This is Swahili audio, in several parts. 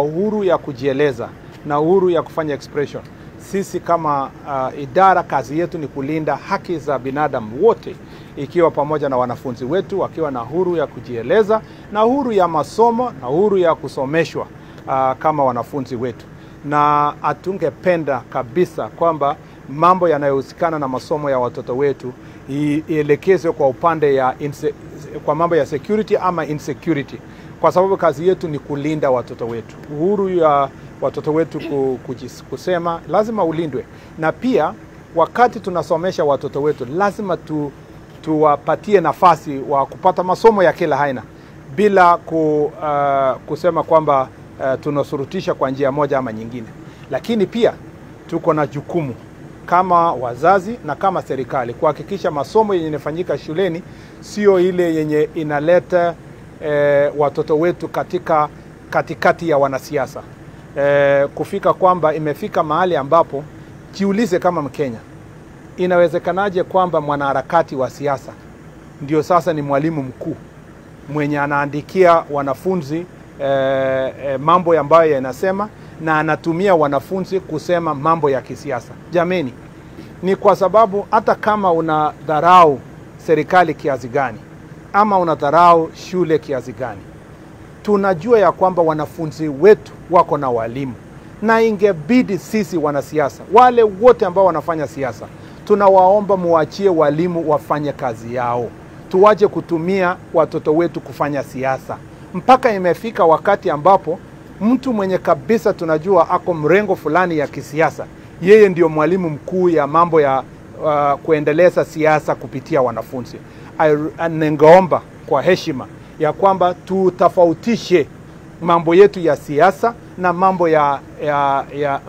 Uhuru ya kujieleza na uhuru ya kufanya expression. Sisi kama idara, kazi yetu ni kulinda haki za binadamu wote, ikiwa pamoja na wanafunzi wetu wakiwa na uhuru ya kujieleza na uhuru ya masomo na uhuru ya kusomeshwa kama wanafunzi wetu. Na atungependa kabisa kwamba mambo yanayohusikana na masomo ya watoto wetu ielekezwe kwa upande ya kwa mambo ya security ama insecurity, kwa sababu kazi yetu ni kulinda watoto wetu. Uhuru ya watoto wetu kusema lazima ulindwe, na pia wakati tunasomesha watoto wetu lazima tuwapatie nafasi wa kupata masomo ya kila aina bila kusema kwamba tunasurutisha kwa njia moja ama nyingine. Lakini pia tuko na jukumu kama wazazi na kama serikali kuhakikisha masomo yenye inafanyika shuleni sio ile yenye inaleta watoto wetu katikati ya wanasiasa. Kufika kwamba imefika mahali ambapo jiulize kama Mkenya, inawezekanaje kwamba mwanaharakati wa siasa ndio sasa ni mwalimu mkuu mwenye anaandikia wanafunzi mambo ambayo yanasema na anatumia wanafunzi kusema mambo ya kisiasa? Jameni, ni kwa sababu hata kama unadharau serikali kiasi gani ama unadharau shule kiasi gani, tunajua ya kwamba wanafunzi wetu wako na walimu, na ingebidi sisi wanasiasa, wale wote ambao wanafanya siasa, tunawaomba muachie walimu wafanye kazi yao. Tuwache kutumia watoto wetu kufanya siasa. Mpaka imefika wakati ambapo mtu mwenye kabisa tunajua ako mrengo fulani ya kisiasa, yeye ndio mwalimu mkuu ya mambo ya kuendeleza siasa kupitia wanafunzi. Ningeomba kwa heshima ya kwamba tutofautishe mambo yetu ya siasa na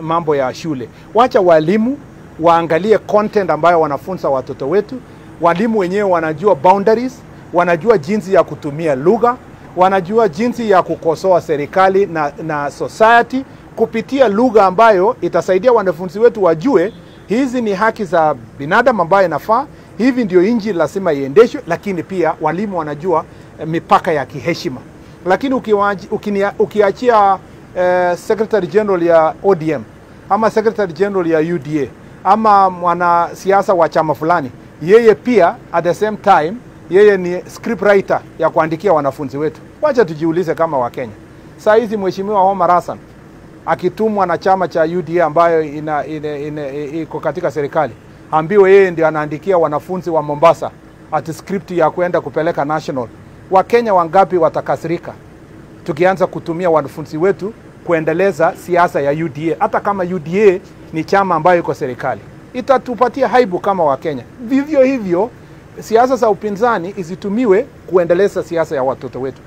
mambo ya shule. Wacha walimu waangalie content ambayo wanafunza watoto wetu. Walimu wenyewe wanajua boundaries, wanajua jinsi ya kutumia lugha, wanajua jinsi ya kukosoa serikali na society kupitia lugha ambayo itasaidia wanafunzi wetu wajue hizi ni haki za binadamu ambayo inafaa, hivi ndio inji lazima iendeshwe. Lakini pia walimu wanajua mipaka ya kiheshima. Lakini ukiachia Secretary General ya ODM ama Secretary General ya UDA ama mwanasiasa wa chama fulani, yeye pia at the same time yeye ni script writer ya kuandikia wanafunzi wetu. Wacha tujiulize kama Wakenya. Saa hizi Mheshimiwa Omar Hassan akitumwa na chama cha UDA ambayo iko katika serikali, ambiwe yeye ndio anaandikia wanafunzi wa Mombasa ati script ya kwenda kupeleka national. Wakenya wangapi watakasirika tukianza kutumia wanafunzi wetu kuendeleza siasa ya UDA? Hata kama UDA ni chama ambayo iko serikali, itatupatia haibu kama Wakenya. Vivyo hivyo siasa za upinzani izitumiwe kuendeleza siasa ya watoto wetu.